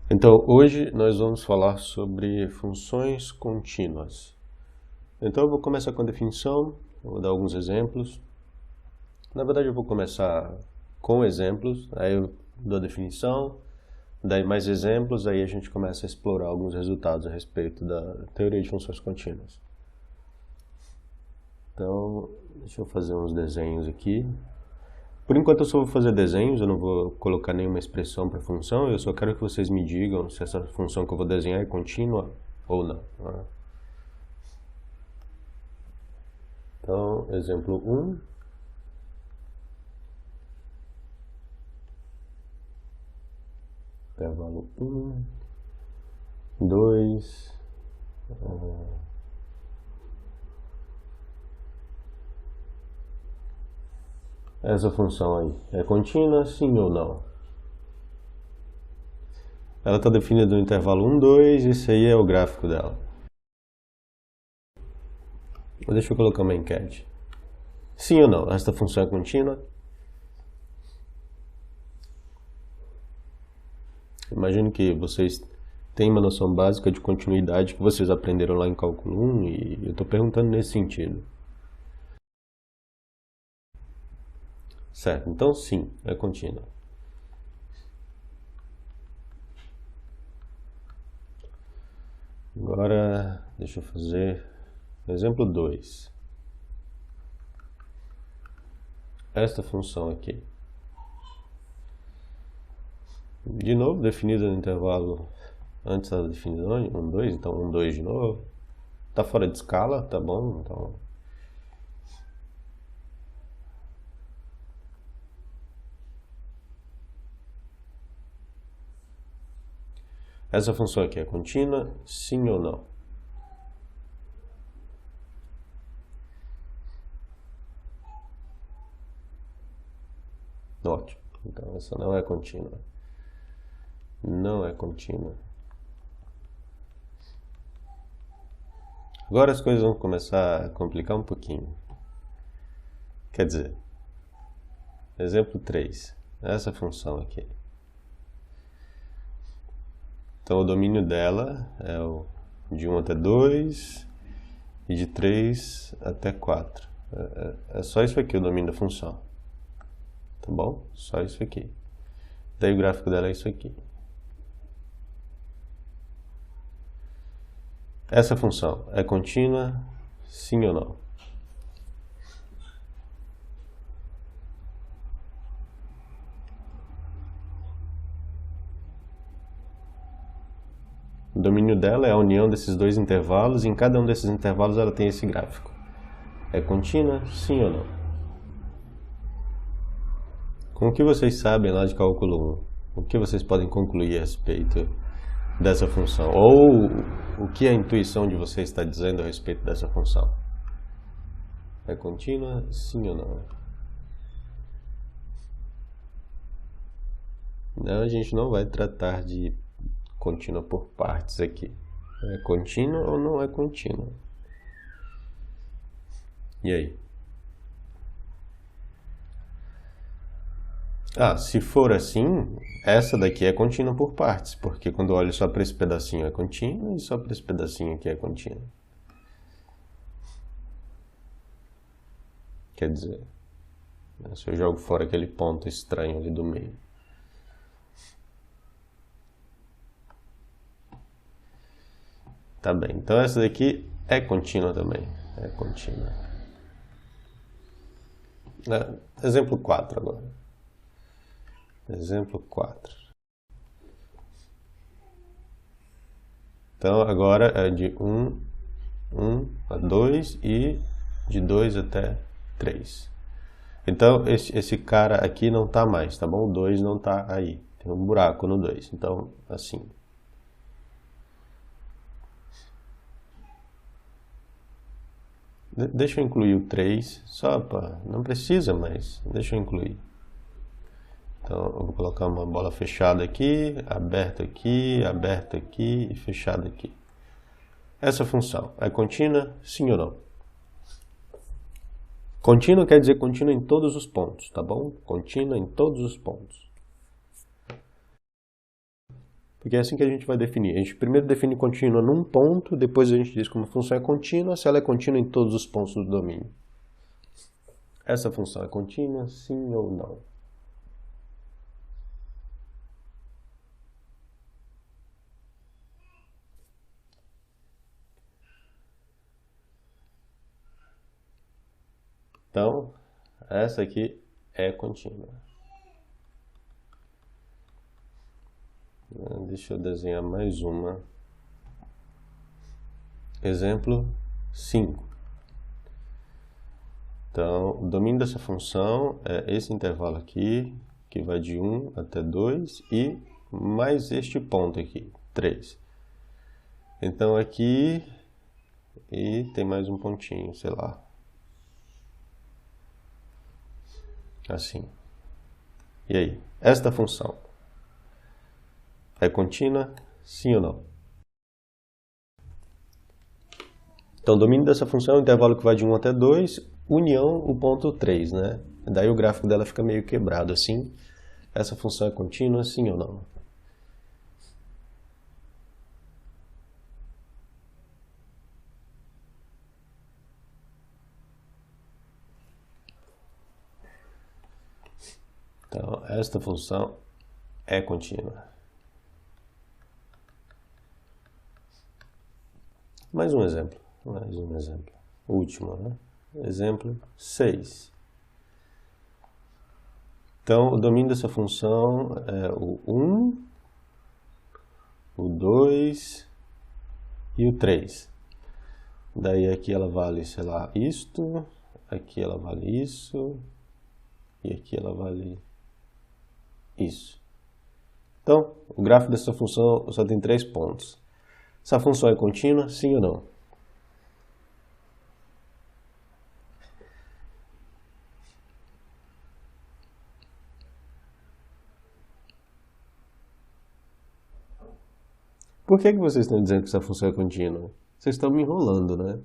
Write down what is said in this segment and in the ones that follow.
Então, hoje nós vamos falar sobre funções contínuas. Então, eu vou começar com a definição, eu vou dar alguns exemplos. Na verdade, eu vou começar com exemplos, aí eu dou a definição, daí mais exemplos, aí a gente começa a explorar alguns resultados a respeito da teoria de funções contínuas. Então, deixa eu fazer uns desenhos aqui. Por enquanto eu só vou fazer desenhos, eu não vou colocar nenhuma expressão para a função, eu só quero que vocês me digam se essa função que eu vou desenhar é contínua ou não. Então, exemplo 1. Intervalo 1, 2, essa função aí é contínua, sim ou não? Ela está definida no intervalo 1, 2, esse aí é o gráfico dela. Deixa eu colocar uma enquete. Sim ou não? Esta função é contínua? Imagino que vocês têm uma noção básica de continuidade que vocês aprenderam lá em cálculo 1 e eu estou perguntando nesse sentido. Certo, então sim, é contínua. Agora, deixa eu fazer exemplo 2. Esta função aqui. De novo, definida no intervalo, antes estava definida 1, 2, então 1, 2 de novo. Está fora de escala, tá bom? Então, essa função aqui é contínua, sim ou não? Ótimo, então essa não é contínua. Não é contínua. Agora as coisas vão começar a complicar um pouquinho. Quer dizer, exemplo 3, essa função aqui. Então o domínio dela é o de 1 até 2 e de 3 até 4. É só isso aqui o domínio da função. Tá bom? Só isso aqui. Daí o gráfico dela é isso aqui. Essa função é contínua, sim ou não? O domínio dela é a união desses dois intervalos e em cada um desses intervalos ela tem esse gráfico. É contínua, sim ou não? Com o que vocês sabem lá de cálculo 1, o que vocês podem concluir a respeito dessa função? Ou o que a intuição de vocês está dizendo a respeito dessa função? É contínua, sim ou não? Não, a gente não vai tratar de contínua por partes aqui. É contínua ou não é contínua? E aí? Se for assim, essa daqui é contínua por partes, porque quando eu olho só para esse pedacinho é contínua e só para esse pedacinho aqui é contínua. Quer dizer, se eu jogo fora aquele ponto estranho ali do meio. Tá bem, então essa daqui é contínua também. É contínua. Exemplo 4 agora. Exemplo 4. Então agora é de 1 a 2 e de 2 até 3. Então esse cara aqui não está mais, tá bom? O 2 não está aí. Tem um buraco no 2. Então, assim. Deixa eu incluir o 3, só para... Não precisa, mas deixa eu incluir. Então, eu vou colocar uma bola fechada aqui aberta aqui e fechada aqui. Essa função é contínua, sim ou não? Contínua quer dizer contínua em todos os pontos, tá bom? Contínua em todos os pontos. Porque é assim que a gente vai definir. A gente primeiro define contínua num ponto, depois a gente diz como a função é contínua, se ela é contínua em todos os pontos do domínio. Essa função é contínua, sim ou não? Então, essa aqui é contínua. Deixa eu desenhar mais uma. Exemplo 5. Então, o domínio dessa função é esse intervalo aqui, que vai de 1 até 2, e mais este ponto aqui, 3. Então, aqui, e tem mais um pontinho, sei lá. Assim. E aí? Esta função é contínua, sim ou não? Então, o domínio dessa função é o intervalo que vai de 1 até 2, união o ponto 3, né? Daí o gráfico dela fica meio quebrado assim. Essa função é contínua, sim ou não? Então, esta função é contínua. Mais um exemplo. O último, né? Exemplo 6. Então, o domínio dessa função é o 1, o 2 e o 3. Daí aqui ela vale, sei lá, isto, aqui ela vale isso, e aqui ela vale isso. Então, o gráfico dessa função só tem 3 pontos. Essa função é contínua, sim ou não? Por que vocês estão dizendo que essa função é contínua? Vocês estão me enrolando, né?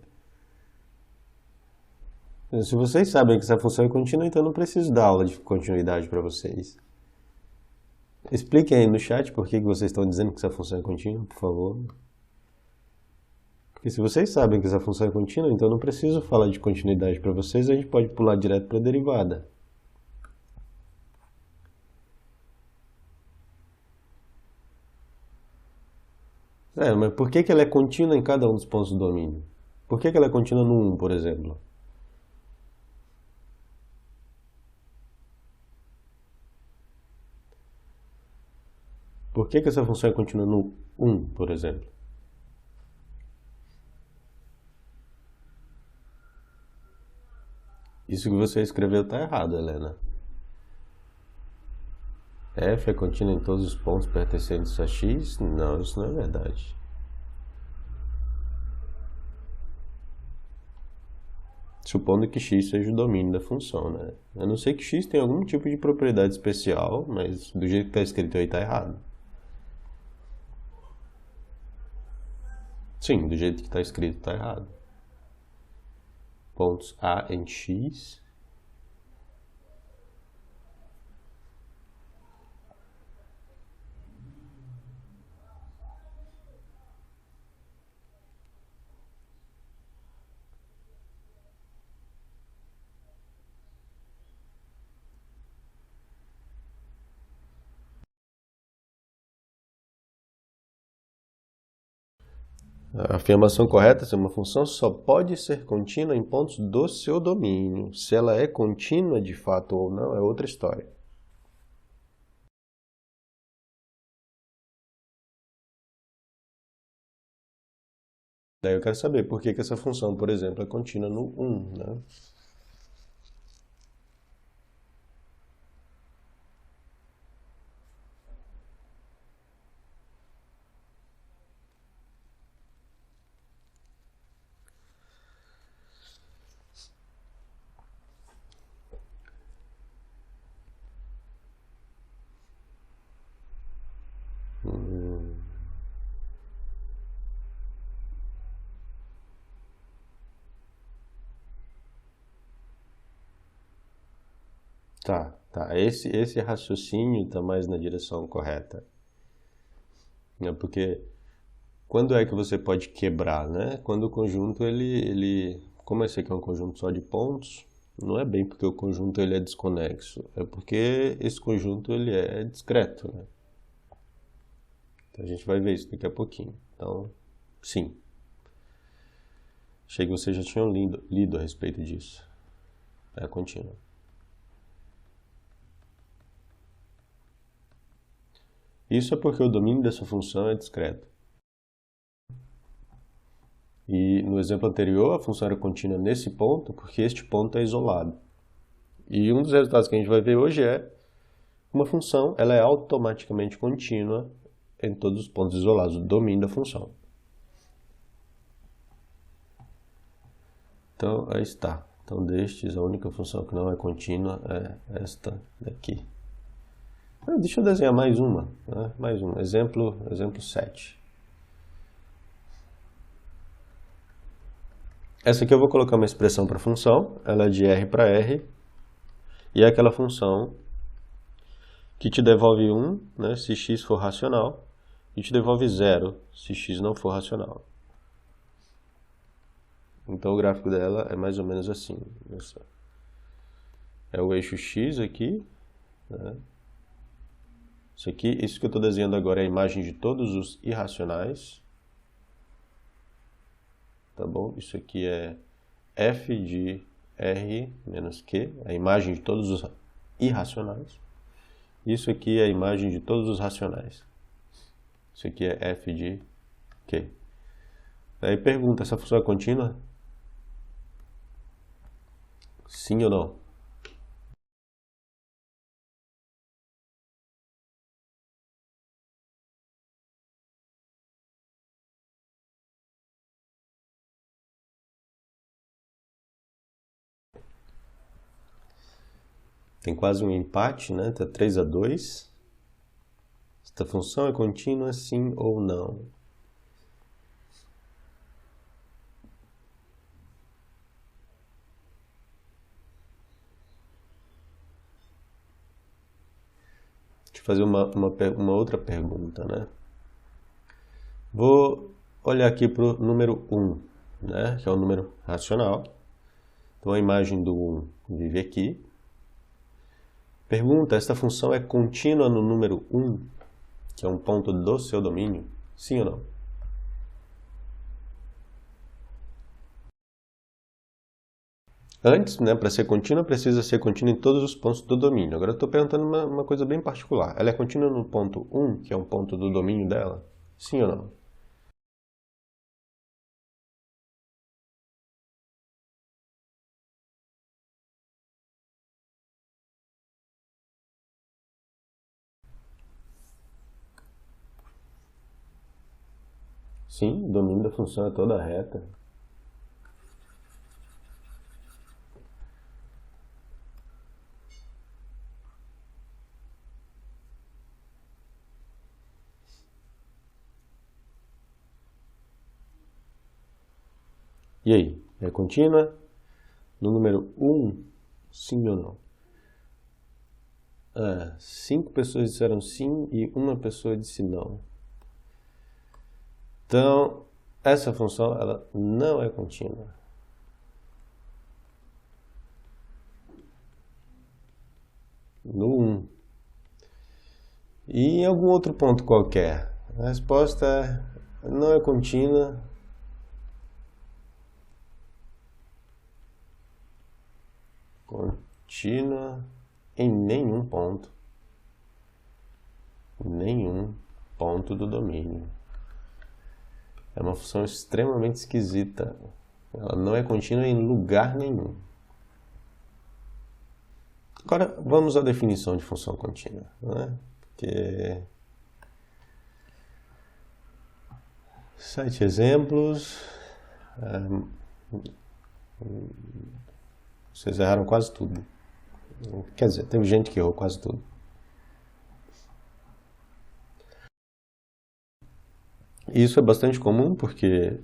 Se vocês sabem que essa função é contínua, então eu não preciso dar aula de continuidade para vocês. Expliquem aí no chat por que vocês estão dizendo que essa função é contínua, por favor. Porque se vocês sabem que essa função é contínua, então eu não preciso falar de continuidade para vocês, a gente pode pular direto para a derivada. Mas por que ela é contínua em cada um dos pontos do domínio? Por que ela é contínua no 1, por exemplo? Por que essa função é contínua no 1, por exemplo? Isso que você escreveu está errado, Helena. F é contínua em todos os pontos pertencentes a x? Não, isso não é verdade. Supondo que x seja o domínio da função, né? A não ser que x tenha algum tipo de propriedade especial, mas do jeito que está escrito aí está errado. Sim, do jeito que está escrito está errado. Pontos A em x. A afirmação correta é uma função só pode ser contínua em pontos do seu domínio. Se ela é contínua de fato ou não, é outra história. Daí eu quero saber por que essa função, por exemplo, é contínua no 1, né? Tá. Esse raciocínio está mais na direção correta. né? Porque quando é que você pode quebrar, né? Quando o conjunto, como esse aqui é um conjunto só de pontos, não é bem porque o conjunto ele é desconexo, é porque esse conjunto ele é discreto, né? Então a gente vai ver isso daqui a pouquinho. Então, sim. Achei que vocês já tinham lido a respeito disso. É contínua. Isso é porque o domínio dessa função é discreto. E no exemplo anterior, a função era contínua nesse ponto, porque este ponto é isolado. E um dos resultados que a gente vai ver hoje é uma função, ela é automaticamente contínua em todos os pontos isolados, o domínio da função. Então, aí está. Então, destes, a única função que não é contínua é esta daqui. Deixa eu desenhar mais uma. Né? Mais um. Exemplo 7. Essa aqui eu vou colocar uma expressão para função. Ela é de R para R. E é aquela função que te devolve 1, né, se x for racional, e te devolve 0 se x não for racional. Então o gráfico dela é mais ou menos assim. É o eixo x aqui. Né? Isso que eu estou desenhando agora é a imagem de todos os irracionais. Tá bom? Isso aqui é f de r menos q, a imagem de todos os irracionais. Isso aqui é a imagem de todos os racionais. Isso aqui é f de q. Aí pergunta, essa função é contínua? Sim ou não? Tem quase um empate, né? Tá 3-2. Esta função é contínua, sim ou não? Deixa eu fazer uma outra pergunta, né? Vou olhar aqui para o número 1, né? Que é o número racional. Então a imagem do 1 vive aqui. Pergunta, esta função é contínua no número 1, que é um ponto do seu domínio? Sim ou não? Antes, né, para ser contínua, precisa ser contínua em todos os pontos do domínio. Agora eu estou perguntando uma coisa bem particular. Ela é contínua no ponto 1, que é um ponto do domínio dela? Sim ou não? Sim, o domínio da função é toda reta. E aí, é contínua? No número 1, sim ou não? 5 pessoas disseram sim e uma pessoa disse não. Então, essa função ela não é contínua. No 1. E em algum outro ponto qualquer. A resposta não é contínua. Contínua em nenhum ponto. Nenhum ponto do domínio. É uma função extremamente esquisita. Ela não é contínua em lugar nenhum. Agora, vamos à definição de função contínua. Né? Porque 7 exemplos. Vocês erraram quase tudo. Quer dizer, teve gente que errou quase tudo. Isso é bastante comum porque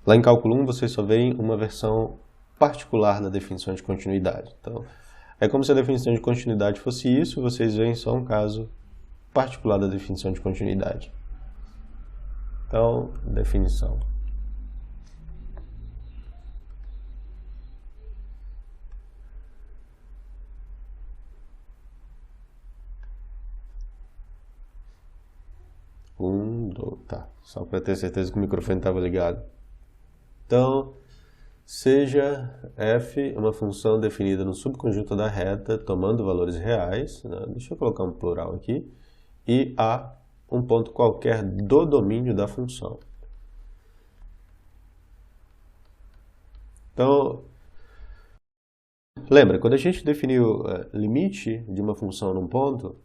lá em cálculo 1 vocês só veem uma versão particular da definição de continuidade. Então, é como se a definição de continuidade fosse isso, vocês veem só um caso particular da definição de continuidade. Então, definição. Tá, só para ter certeza que o microfone estava ligado. Então, seja f uma função definida no subconjunto da reta, tomando valores reais, né? Deixa eu colocar um plural aqui, e a um ponto qualquer do domínio da função. Então, lembra, quando a gente definiu limite de uma função num ponto,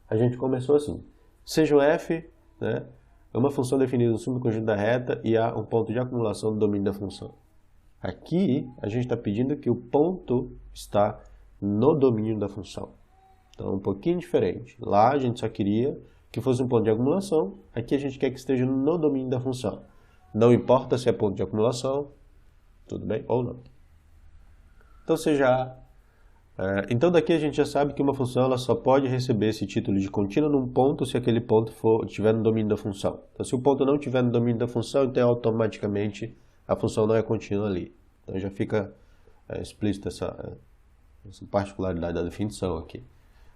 a gente começou assim, seja o f, né, é uma função definida no subconjunto da reta e há um ponto de acumulação do domínio da função. Aqui, a gente está pedindo que o ponto está no domínio da função. Então, um pouquinho diferente. Lá, a gente só queria que fosse um ponto de acumulação. Aqui, a gente quer que esteja no domínio da função. Não importa se é ponto de acumulação, tudo bem, ou não. Então, então daqui a gente já sabe que uma função ela só pode receber esse título de contínua num ponto se aquele ponto estiver no domínio da função. Então, se o ponto não estiver no domínio da função, então automaticamente a função não é contínua ali. Então já fica explícita essa particularidade da definição aqui.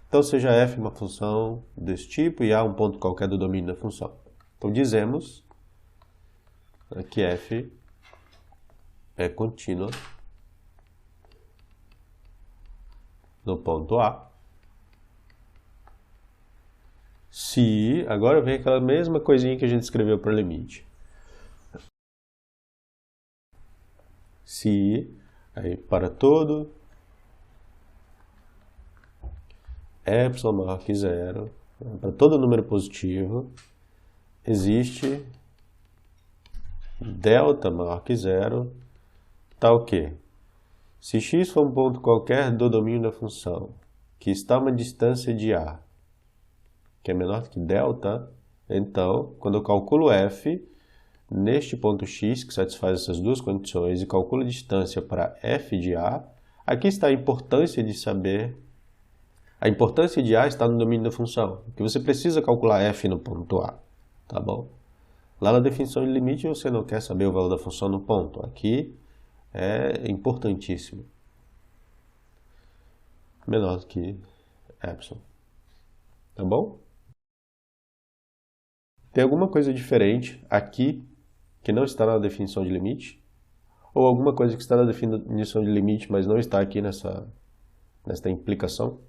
Então seja f uma função desse tipo e há um ponto qualquer do domínio da função. Então dizemos que f é contínua no ponto A. Se, agora vem aquela mesma coisinha que a gente escreveu para o limite. Se, aí para todo epsilon maior que zero, para todo número positivo, existe delta maior que zero, tal que, se x for um ponto qualquer do domínio da função, que está a uma distância de A, que é menor do que delta, então, quando eu calculo f, neste ponto x, que satisfaz essas duas condições, e calculo a distância para f de A, aqui está a importância de saber. A importância de A está no domínio da função, porque você precisa calcular f no ponto A, tá bom? Lá na definição de limite você não quer saber o valor da função no ponto, aqui é importantíssimo. Menor do que epsilon, tá bom? Tem alguma coisa diferente aqui que não está na definição de limite? Ou alguma coisa que está na definição de limite, mas não está aqui nesta implicação?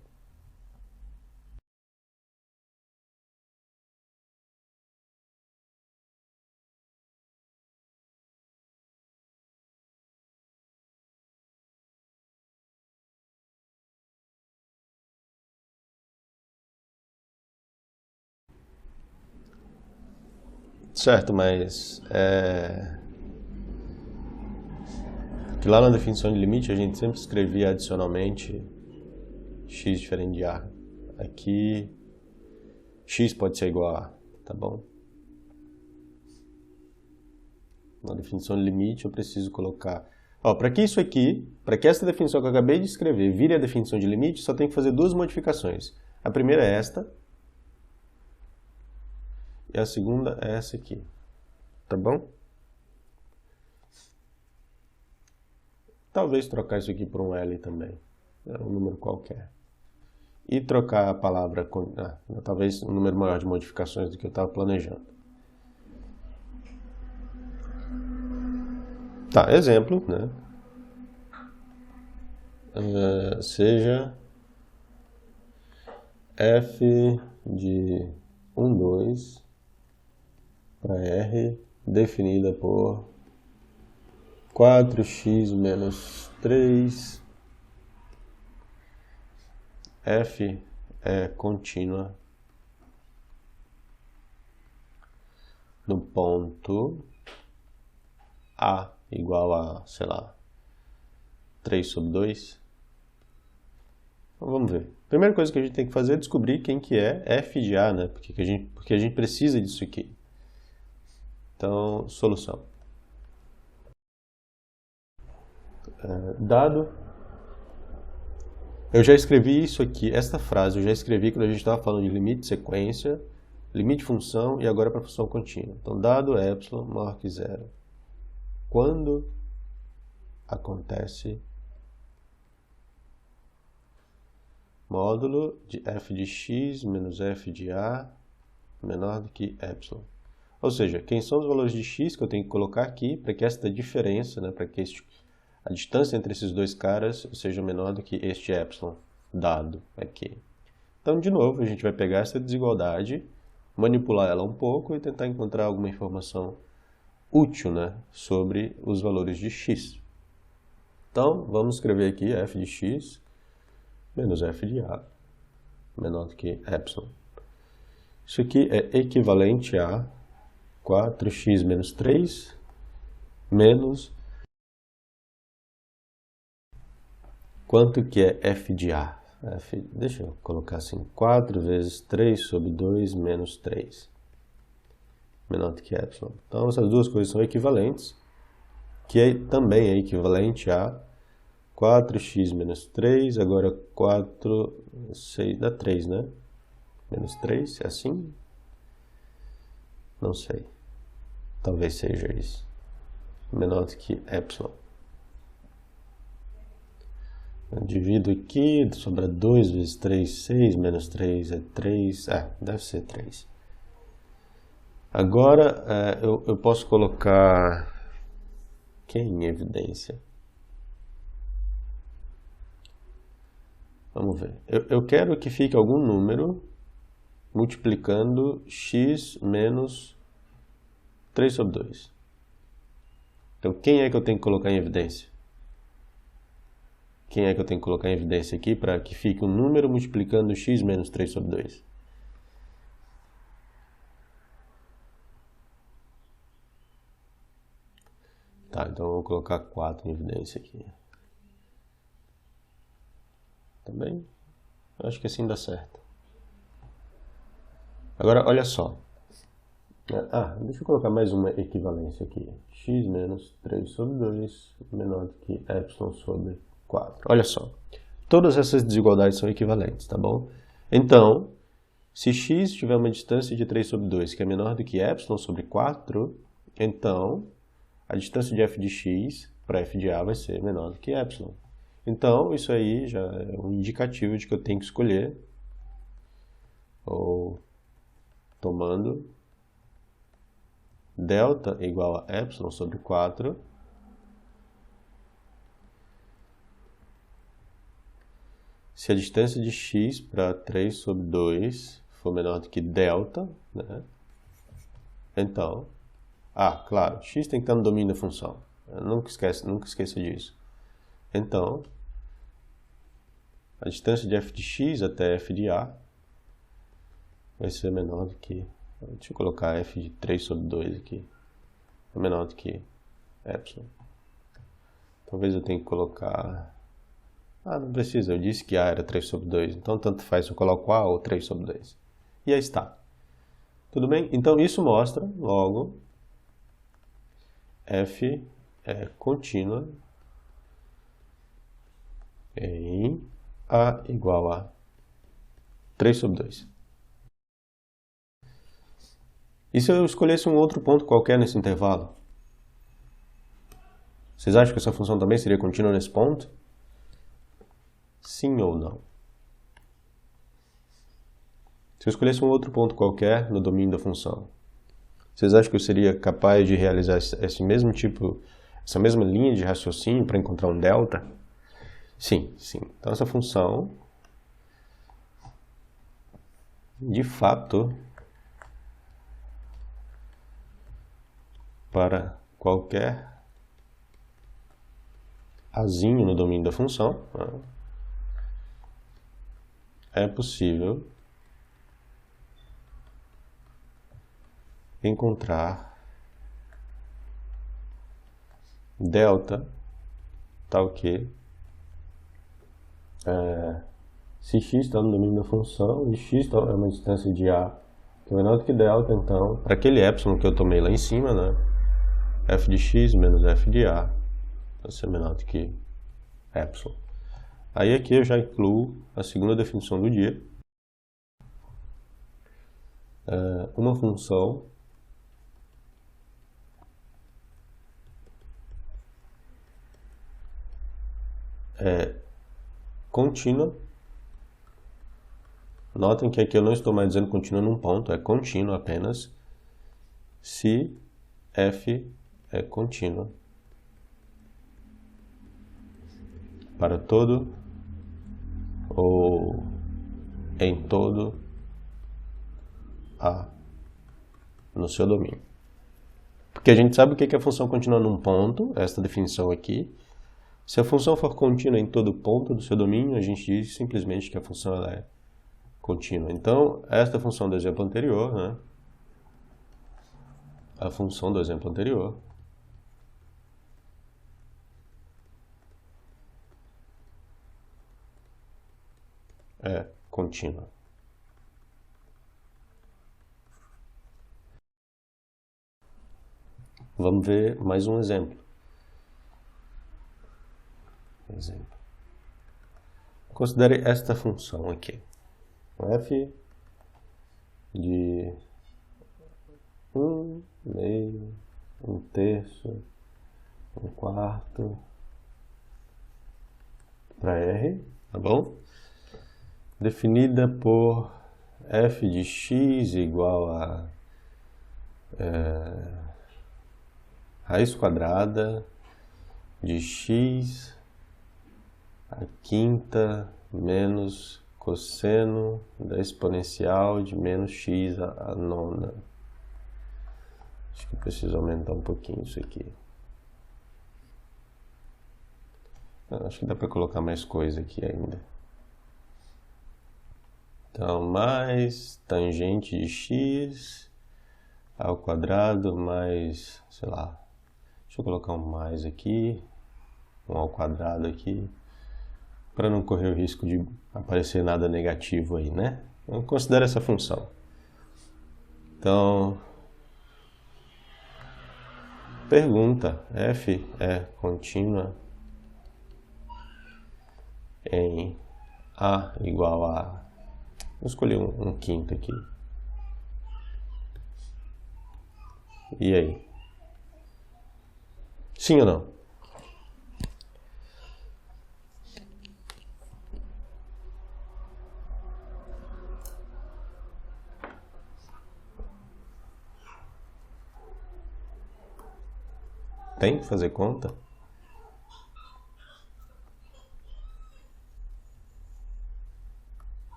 Certo, mas que lá na definição de limite a gente sempre escrevia adicionalmente x diferente de A. Aqui x pode ser igual a A, tá bom? Na definição de limite eu preciso colocar... para que isso aqui, para que essa definição que eu acabei de escrever vire a definição de limite, só tem que fazer duas modificações. A primeira é esta, e a segunda é essa aqui, tá bom? Talvez trocar isso aqui por um L também, um número qualquer. E trocar a palavra com... talvez um número maior de modificações do que eu estava planejando. Tá, exemplo, né? Seja f de 1, 2 para R definida por 4x menos 3. F é contínua no ponto A igual a, sei lá, 3/2. Então, vamos ver. A primeira coisa que a gente tem que fazer é descobrir quem que é f de A, né? Porque a gente precisa disso aqui. Então, solução. Dado. Eu já escrevi isso aqui, esta frase eu já escrevi quando a gente estava falando de limite de sequência. limite de função e agora para a função contínua. Então, dado epsilon maior que zero, quando acontece módulo de f de x menos f de a menor do que epsilon. Ou seja, quem são os valores de x que eu tenho que colocar aqui para que esta diferença, né, para que a distância entre esses dois caras seja menor do que este epsilon dado aqui. Então, de novo, a gente vai pegar essa desigualdade, manipular ela um pouco e tentar encontrar alguma informação útil, né, sobre os valores de x. Então, vamos escrever aqui f de x menos f de a menor do que epsilon. Isso aqui é equivalente a 4x menos 3 menos quanto que é f de a? Deixa eu colocar assim, 4 vezes 3 sobre 2 menos 3, menor do que epsilon. Então, essas duas coisas são equivalentes, que também é equivalente a 4x menos 3, agora 4, 6, dá 3, né? Menos 3, é assim? Não sei. Talvez seja isso. Menor do que epsilon. Eu divido aqui, sobra 2 vezes 3, 6, menos 3 é 3, deve ser 3. Agora, eu posso colocar quem em evidência? Vamos ver. Eu quero que fique algum número multiplicando x menos 3 sobre 2. Então, quem é que eu tenho que colocar em evidência? Quem é que eu tenho que colocar em evidência aqui para que fique um número multiplicando x menos 3 sobre 2? Tá, então eu vou colocar 4 em evidência aqui. Tá bem? Acho que assim dá certo. Agora, olha só. Deixa eu colocar mais uma equivalência aqui. X menos 3 sobre 2 menor do que epsilon sobre 4. Olha só. Todas essas desigualdades são equivalentes, tá bom? Então, se x tiver uma distância de 3 sobre 2 que é menor do que epsilon sobre 4, então a distância de f de x para f de a vai ser menor do que epsilon. Então, isso aí já é um indicativo de que eu tenho que escolher, ou tomando delta igual a epsilon sobre 4, se a distância de x para 3 sobre 2 for menor do que delta, né? Então, claro, x tem que estar no domínio da função. Nunca esqueça disso. Então, a distância de f de x até f de a vai ser menor do que... Deixa eu colocar f de 3 sobre 2 aqui. É menor do que epsilon. Talvez eu tenha que colocar... não precisa, eu disse que a era 3 sobre 2. Então, tanto faz se eu coloco a ou 3 sobre 2. E aí está. Tudo bem? Então, isso mostra, logo, f é contínua em a igual a 3 sobre 2. E se eu escolhesse um outro ponto qualquer nesse intervalo? Vocês acham que essa função também seria contínua nesse ponto? Sim ou não? Se eu escolhesse um outro ponto qualquer no domínio da função, vocês acham que eu seria capaz de realizar esse mesmo tipo, essa mesma linha de raciocínio para encontrar um delta? Sim, sim. Então essa função, de fato, para qualquer azinho no domínio da função, é possível encontrar delta tal que se x está no domínio da função e x é uma distância de a que é menor do que delta, então, para aquele epsilon que eu tomei lá em cima, né, f de x menos f de a vai ser menor do que epsilon. Aí aqui eu já incluo a segunda definição do dia. uma função contínua. Notem que aqui eu não estou mais dizendo contínua num ponto, é contínua apenas, se f é contínua para todo ou em todo A no seu domínio. Porque a gente sabe o que é a função contínua num ponto, esta definição aqui. Se a função for contínua em todo ponto do seu domínio, a gente diz simplesmente que a função ela é contínua. Então, esta função do exemplo anterior, né? A função do exemplo anterior é contínua. Vamos ver mais um exemplo. Considere esta função aqui. F de 1 meio, 1 terço, 1 quarto para R, tá bom? Definida por f de x igual a raiz quadrada de x a quinta menos cosseno da exponencial de menos x a nona. Acho que eu preciso aumentar um pouquinho isso aqui. Acho que dá para colocar mais coisa aqui ainda. Então, mais tangente de x ao quadrado mais, sei lá, deixa eu colocar um mais aqui, um ao quadrado aqui, para não correr o risco de aparecer nada negativo aí, né? Então, considere essa função. Então, pergunta, f é contínua em A igual a... Vou escolher um quinto aqui. E aí? Sim ou não? Tem que fazer conta?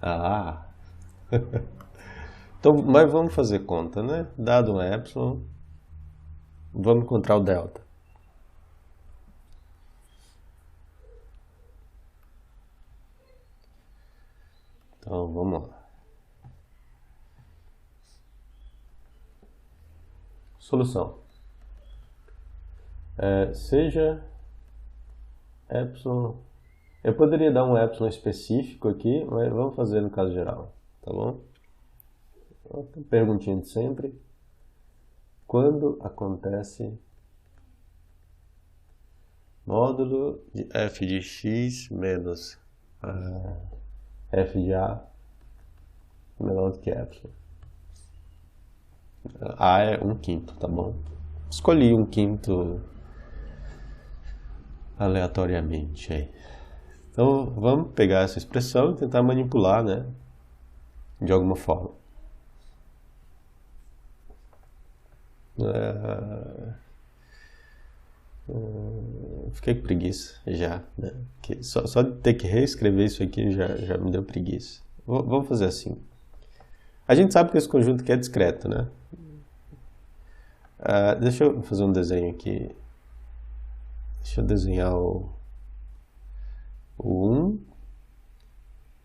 Ah! Então, mas vamos fazer conta, né? Dado um epsilon, vamos encontrar o delta. Então, vamos lá. Solução. Seja epsilon... Eu poderia dar um epsilon específico aqui, mas vamos fazer no caso geral, tá bom? Perguntinha de sempre. Quando acontece módulo de f de x menos f de a menor do que epsilon? A é 1/5, tá bom? Escolhi 1/5 aleatoriamente aí. Então vamos pegar essa expressão e tentar manipular, né? De alguma forma. Fiquei com preguiça já, né? Só de ter que reescrever isso aqui já me deu preguiça. Vamos fazer assim. A gente sabe que esse conjunto aqui é discreto, né? Deixa eu fazer um desenho aqui. Deixa eu desenhar o 1,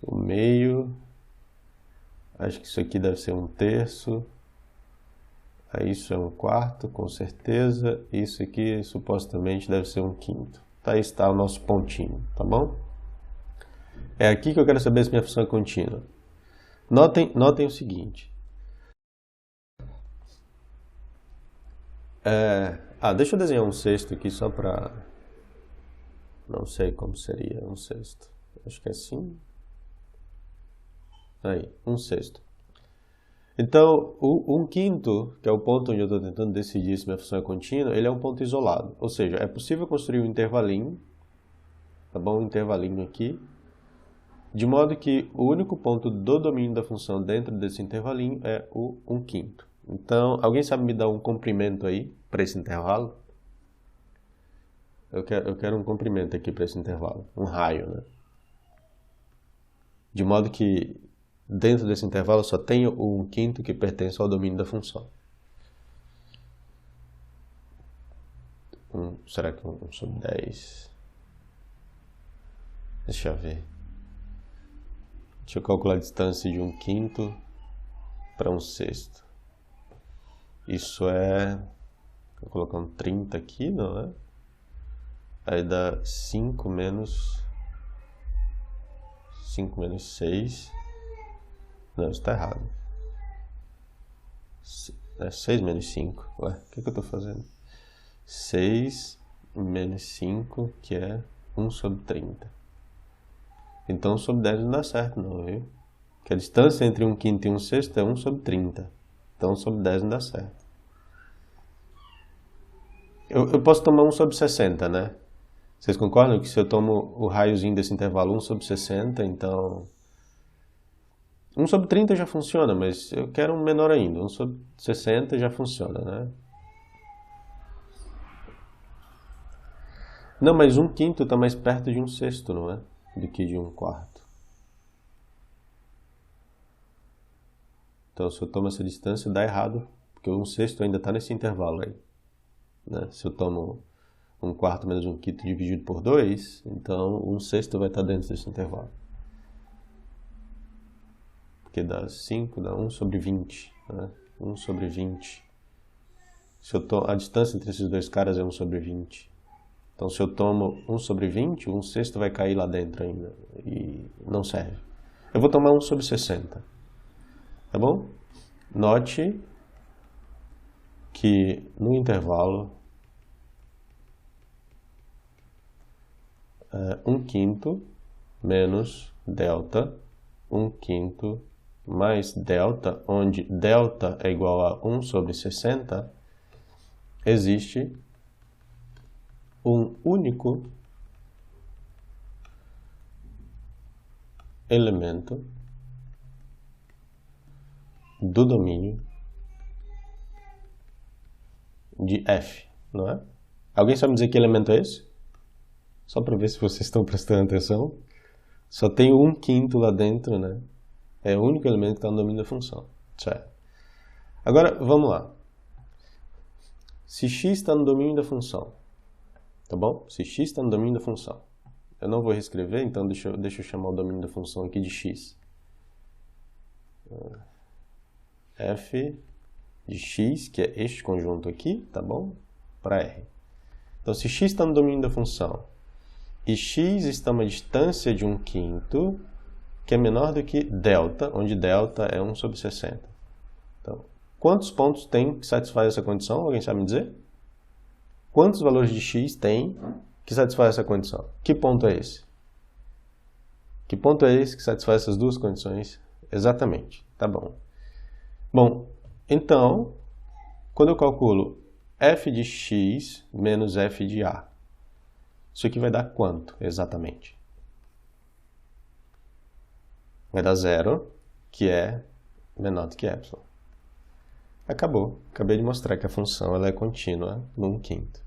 o meio. Acho que isso aqui deve ser 1 terço. Aí isso é 1 quarto, com certeza. Isso aqui supostamente deve ser 1/5. Tá, aí está o nosso pontinho, tá bom? É aqui que eu quero saber se minha função é contínua. Notem o seguinte. Deixa eu desenhar um sexto aqui só para... Não sei como seria um sexto. Acho que é assim. Aí, um sexto. Então, o 1/5, que é o ponto onde eu estou tentando decidir se minha função é contínua, ele é um ponto isolado. Ou seja, é possível construir um intervalinho, tá bom? Um intervalinho aqui, de modo que o único ponto do domínio da função dentro desse intervalinho é o 1/5. Então, alguém sabe me dar um comprimento aí para esse intervalo? Eu quero um comprimento aqui para esse intervalo, um raio, né? De modo que dentro desse intervalo só tem o 1/5 que pertence ao domínio da função. Será que 1/10? Deixa eu ver. Deixa eu calcular a distância de 1/5 para 1/6. Isso é... Vou colocar um 30 aqui, não é? Aí dá 5 menos 6. Não, isso está errado. É 6 menos 5. Ué, o que eu estou fazendo? 6 menos 5, que é 1/30. Então 1/10 não dá certo não, viu? Porque a distância entre 1/5 e 1/6 é 1/30. Então 1/10 não dá certo. Eu posso tomar 1/60, né? Vocês concordam que se eu tomo o raiozinho desse intervalo 1/60, então... 1/30 já funciona, mas eu quero um menor ainda. 1/60 já funciona, né? Não, mas 1/5 está mais perto de 1/6, não é? Do que de 1/4. Então, se eu tomo essa distância, dá errado, porque o 1/6 ainda está nesse intervalo aí, né? Se eu tomo 1/4 menos 1/5 dividido por 2, então 1/6 vai estar dentro desse intervalo. Porque dá 5, dá 1/20, né? 1/20. A distância entre esses dois caras é 1/20. Então, se eu tomo 1/20, 1/6 vai cair lá dentro ainda, e não serve. Eu vou tomar 1/60, tá bom? Note que no intervalo 1/5 menos delta, 1/5 mais delta, onde delta é igual a 1/60, existe um único elemento do domínio de f, não é? Alguém sabe dizer que elemento é esse? Só para ver se vocês estão prestando atenção. Só tem o 1/5 lá dentro, né? É o único elemento que está no domínio da função, certo? Agora, vamos lá. Se x está no domínio da função, tá bom? Se x está no domínio da função. Eu não vou reescrever, então deixa eu chamar o domínio da função aqui de x. F de x, que é este conjunto aqui, tá bom? Para R. Então, se x está no domínio da função e x está a uma distância de 1/5, que é menor do que delta, onde delta é 1/60. Então, quantos pontos tem que satisfaz essa condição? Alguém sabe me dizer? Quantos valores de x tem que satisfaz essa condição? Que ponto é esse? Que ponto é esse que satisfaz essas duas condições? Exatamente, tá bom. Bom, então, quando eu calculo f de x menos f de a, isso aqui vai dar quanto exatamente? Vai dar 0, que é menor do que epsilon. Acabou. Acabei de mostrar que a função ela é contínua no 1/5.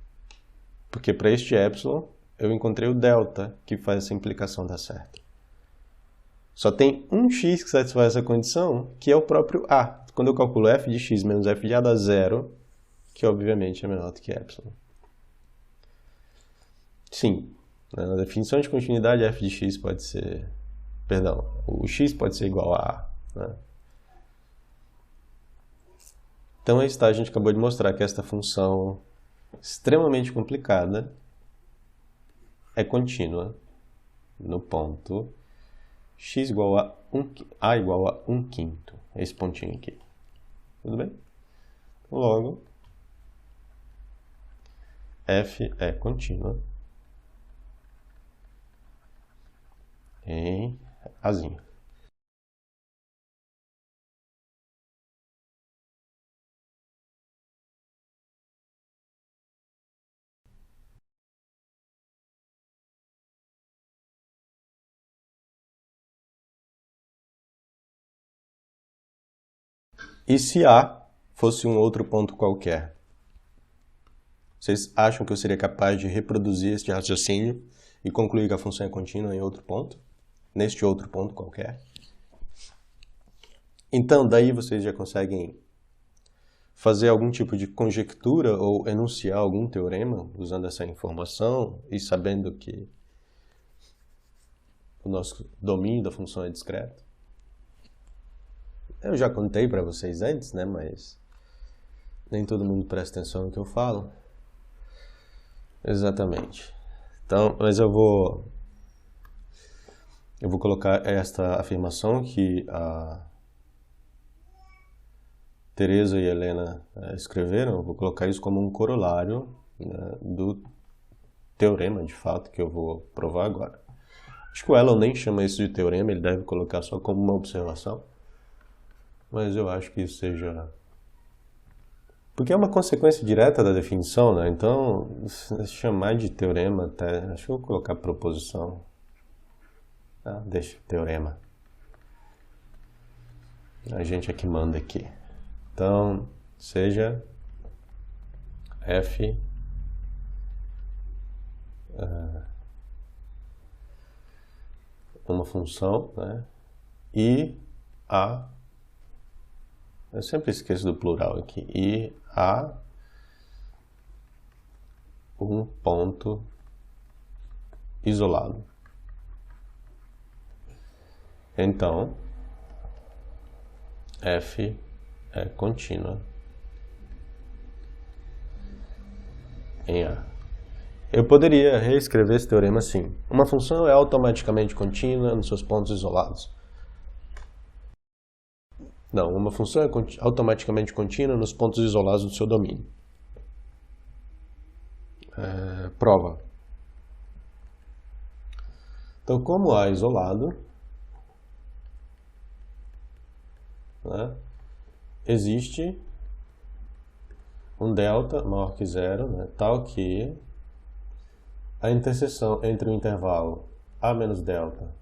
Porque para este epsilon, eu encontrei o delta que faz essa implicação dar certo. Só tem um x que satisfaz essa condição, que é o próprio a. Quando eu calculo f de x menos f de a, dá 0, que obviamente é menor do que epsilon. Sim, na definição de continuidade, f de x pode ser... Perdão, o x pode ser igual a a, né? Então, aí está, a gente acabou de mostrar que esta função extremamente complicada é contínua no ponto x igual a a igual a 1/5. Esse pontinho aqui. Tudo bem? Logo, f é contínua em Azinho. E se A fosse um outro ponto qualquer? Vocês acham que eu seria capaz de reproduzir este raciocínio e concluir que a função é contínua em outro ponto? Neste outro ponto qualquer? Então, daí vocês já conseguem fazer algum tipo de conjectura ou enunciar algum teorema usando essa informação e sabendo que o nosso domínio da função é discreto. Eu já contei para vocês antes, né, mas nem todo mundo presta atenção no que eu falo. Exatamente. Então, mas eu vou colocar esta afirmação que a Teresa e a Helena escreveram, eu vou colocar isso como um corolário, né, do teorema, de fato, que eu vou provar agora. Acho que o Elon nem chama isso de teorema, ele deve colocar só como uma observação. Mas eu acho que isso seja... Porque é uma consequência direta da definição, né? Então, chamar de teorema até... Acho que eu vou colocar proposição. Ah, deixa teorema. A gente é que manda aqui. Então, seja f uma função, né? E a... Eu sempre esqueço do plural aqui. E a um ponto isolado. Então, f é contínua em A. Eu poderia reescrever esse teorema assim. Uma função é automaticamente contínua nos seus pontos isolados. Não, uma função é automaticamente contínua nos pontos isolados do seu domínio. Prova. Então, como A é isolado, né, existe um delta maior que zero, né, tal que a interseção entre o intervalo A menos delta,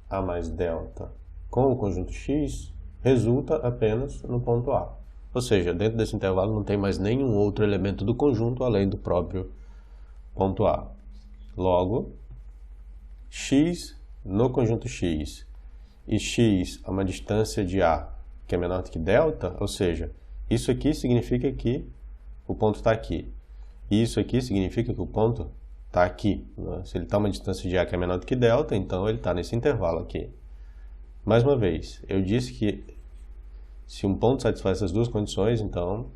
A mais delta, com o conjunto X, resulta apenas no ponto A. Ou seja, dentro desse intervalo não tem mais nenhum outro elemento do conjunto além do próprio ponto A. Logo, X no conjunto X e X a uma distância de A que é menor do que delta, ou seja, isso aqui significa que o ponto está aqui. E isso aqui significa que o ponto está aqui. Né? Se ele está a uma distância de A que é menor do que delta, então ele está nesse intervalo aqui. Mais uma vez, eu disse que se um ponto satisfaz essas duas condições, então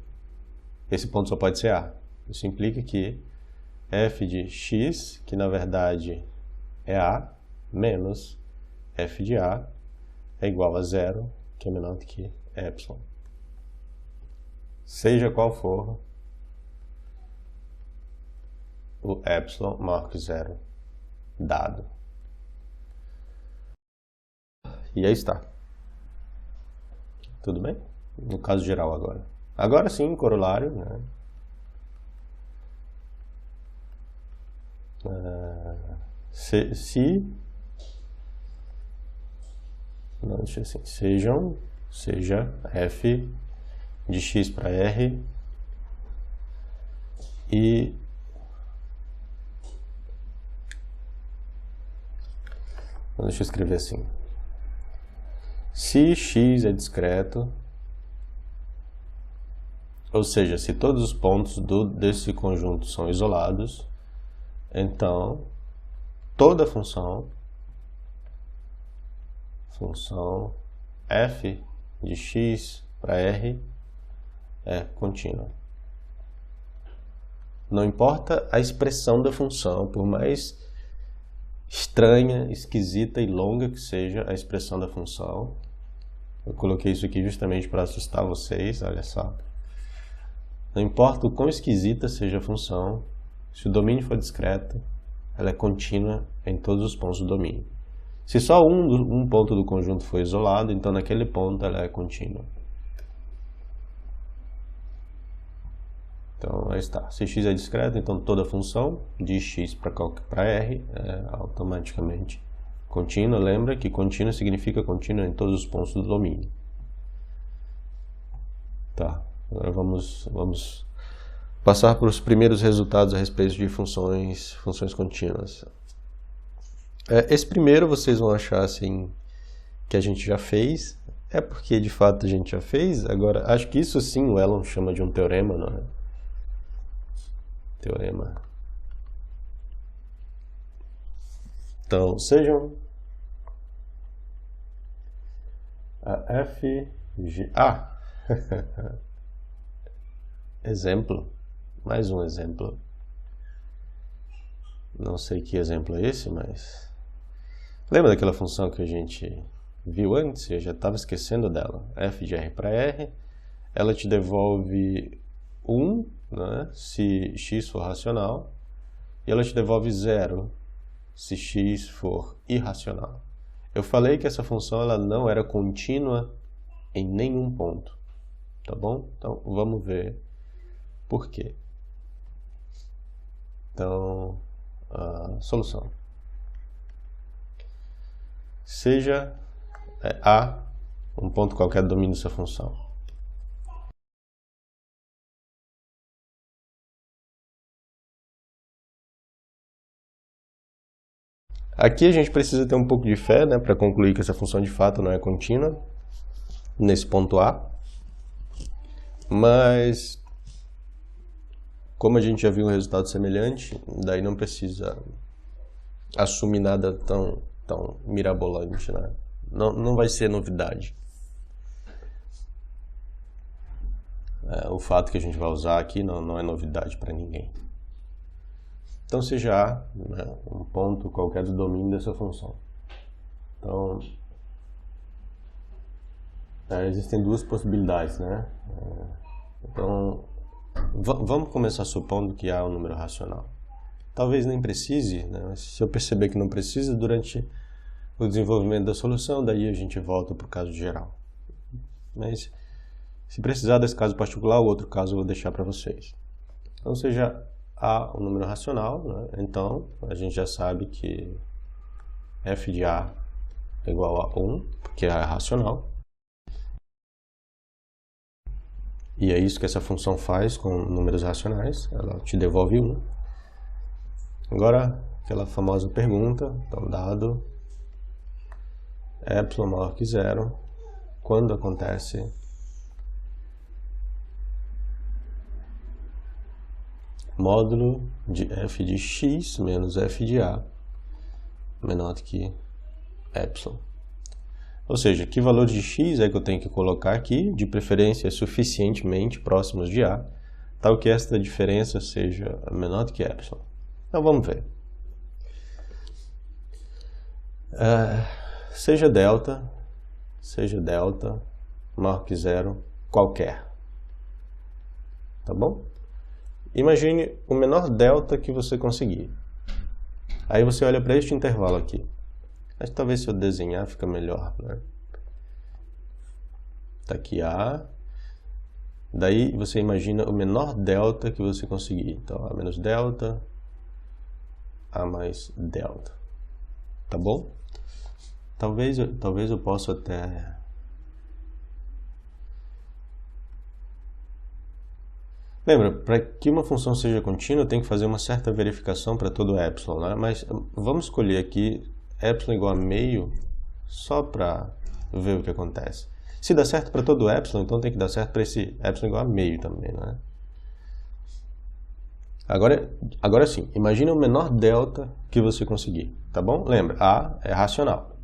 esse ponto só pode ser A. Isso implica que f de x, que na verdade é A, menos f de A é igual a zero, que é menor do que epsilon. Seja qual for o epsilon maior que zero dado. E aí está. Tudo bem? No caso geral agora. Agora sim, corolário, né? Seja f de x para r e deixa eu escrever assim. Se x é discreto, ou seja, se todos os pontos desse conjunto são isolados, então toda função f de x para r é contínua. Não importa a expressão da função, por mais estranha, esquisita e longa que seja a expressão da função. Eu coloquei isso aqui justamente para assustar vocês, olha só. Não importa o quão esquisita seja a função, se o domínio for discreto, ela é contínua em todos os pontos do domínio. Se só um ponto do conjunto for isolado, então naquele ponto ela é contínua. Então, aí está. Se x é discreto, então toda função de x para R é automaticamente contínua. Lembra que contínua significa contínua em todos os pontos do domínio. Tá. Agora vamos passar para os primeiros resultados a respeito de funções contínuas. Esse primeiro vocês vão achar assim que a gente já fez. É porque de fato a gente já fez. Agora, acho que isso sim o Elon chama de um teorema, não é? Teorema. Então, sejam a f g... exemplo. Mais um exemplo. Não sei que exemplo é esse, mas... Lembra daquela função que a gente viu antes? Eu já estava esquecendo dela. F de R para R. Ela te devolve 1, né, se x for racional. E ela te devolve 0 se x for irracional. Eu falei que essa função ela não era contínua em nenhum ponto. Tá bom? Então, vamos ver por quê. Então, a solução. Seja A um ponto qualquer do domínio dessa função. Aqui a gente precisa ter um pouco de fé, né, para concluir que essa função de fato não é contínua nesse ponto A. Mas, como a gente já viu um resultado semelhante, daí não precisa assumir nada tão mirabolante, né? Não vai ser novidade. O fato que a gente vai usar aqui não é novidade para ninguém. Então, seja A, né, um ponto qualquer do domínio dessa função. Então, existem duas possibilidades, né? Então, vamos começar supondo que A é um número racional. Talvez nem precise, né? Mas se eu perceber que não precisa, durante o desenvolvimento da solução, daí a gente volta para o caso geral. Mas, se precisar desse caso particular, o outro caso eu vou deixar para vocês. Então, seja A um número racional, né? Então a gente já sabe que f de A é igual a 1, porque A é racional. E é isso que essa função faz com números racionais, ela te devolve 1. Agora, aquela famosa pergunta, então dado epsilon maior que 0, quando acontece módulo de f de x menos f de A menor do que epsilon. Ou seja, que valor de x é que eu tenho que colocar aqui, de preferência suficientemente próximos de A, tal que esta diferença seja menor do que epsilon. Então vamos ver. Seja delta maior que 0 qualquer. Tá bom? Imagine o menor delta que você conseguir. Aí você olha para este intervalo aqui. Mas talvez se eu desenhar fica melhor, né? Tá aqui A. Daí você imagina o menor delta que você conseguir. Então, A menos delta, A mais delta. Tá bom? Talvez eu possa até... Lembra, para que uma função seja contínua, tem que fazer uma certa verificação para todo epsilon, né? Mas vamos escolher aqui epsilon igual a meio, só para ver o que acontece. Se dá certo para todo epsilon, então tem que dar certo para esse epsilon igual a meio também, né? Agora sim, imagina o menor delta que você conseguir, tá bom? Lembra, A é racional.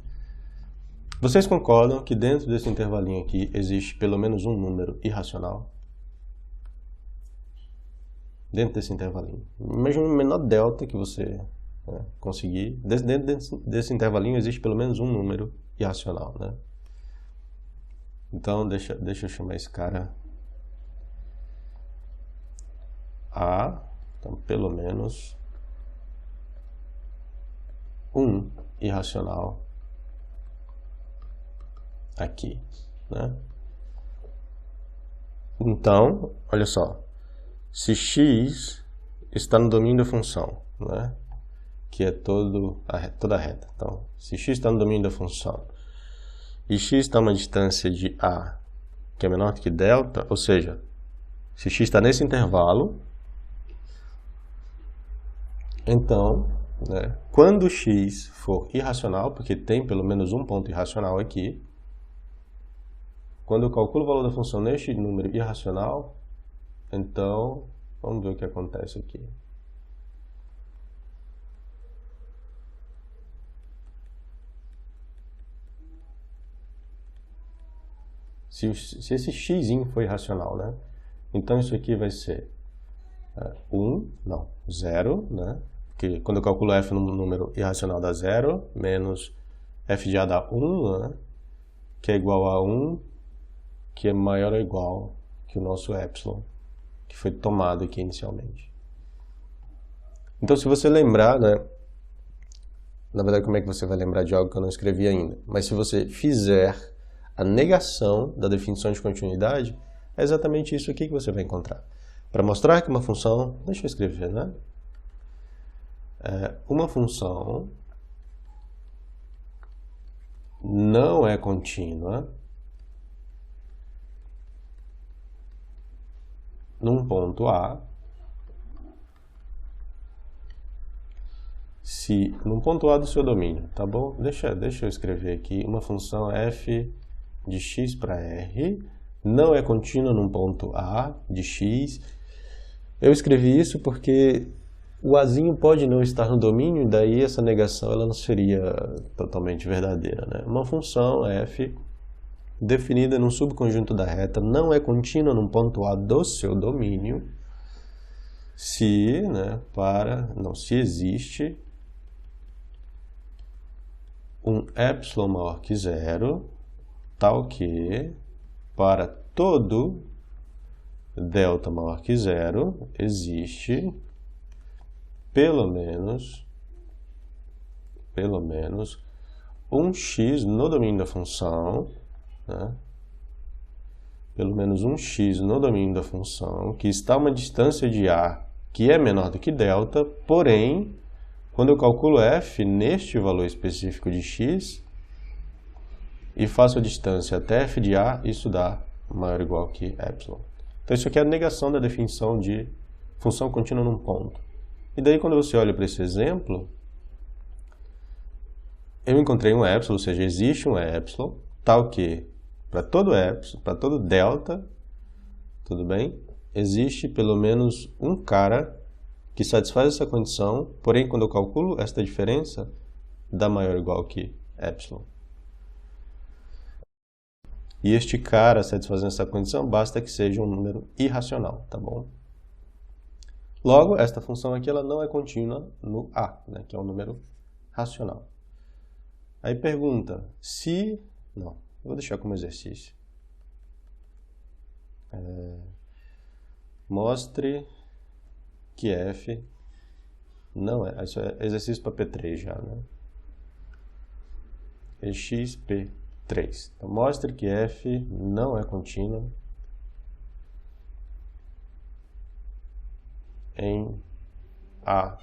Vocês concordam que dentro desse intervalinho aqui existe pelo menos um número irracional? Dentro desse intervalinho. Imagina o menor delta que você né? Conseguir, dentro desse intervalinho existe pelo menos um número irracional, né? Então, deixa eu chamar esse cara A, então pelo menos um irracional aqui, né? Então, olha só, se x está no domínio da função, né? Que é toda a reta. Então, se x está no domínio da função e x está a uma distância de a que é menor do que delta, ou seja, se x está nesse intervalo, então, né, quando x for irracional, porque tem pelo menos um ponto irracional aqui, quando eu calculo o valor da função neste número irracional, então, vamos ver o que acontece aqui. Se esse x for irracional, né? Então isso aqui vai ser 0, né? Porque quando eu calculo f no número irracional dá 0, menos f de a dá 1, né? Que é igual a 1, que é maior ou igual que o nosso epsilon, que foi tomado aqui inicialmente. Então, se você lembrar, né? Na verdade, como é que você vai lembrar de algo que eu não escrevi ainda? Mas se você fizer a negação da definição de continuidade, é exatamente isso aqui que você vai encontrar. Para mostrar que uma função... Deixa eu escrever, né? Uma função não é contínua num ponto A se num ponto A do seu domínio, tá bom? Deixa eu escrever aqui. Uma função f de x para r não é contínua num ponto A de x. Eu escrevi isso porque o azinho pode não estar no domínio, e daí essa negação ela não seria totalmente verdadeira, né? Uma função f definida num subconjunto da reta não é contínua num ponto A do seu domínio se, né, se existe um epsilon maior que zero, tal que para todo delta maior que zero existe pelo menos um x no domínio da função, né? Pelo menos um x no domínio da função que está a uma distância de a que é menor do que delta, porém, quando eu calculo f neste valor específico de x e faço a distância até f de a, isso dá maior ou igual que epsilon. Então isso aqui é a negação da definição de função contínua num ponto. E daí quando você olha para esse exemplo, eu encontrei um epsilon, ou seja, existe um epsilon, tal que para todo delta, tudo bem? Existe pelo menos um cara que satisfaz essa condição, porém quando eu calculo esta diferença, dá maior ou igual que epsilon. E este cara satisfazendo essa condição, basta que seja um número irracional, tá bom? Logo, esta função aqui ela não é contínua no A, né, que é um número racional. Aí pergunta, se... Não, eu vou deixar como exercício. Mostre que f não é... Isso é exercício para P3 já, né? XP3. Então, mostre que f não é contínua em A.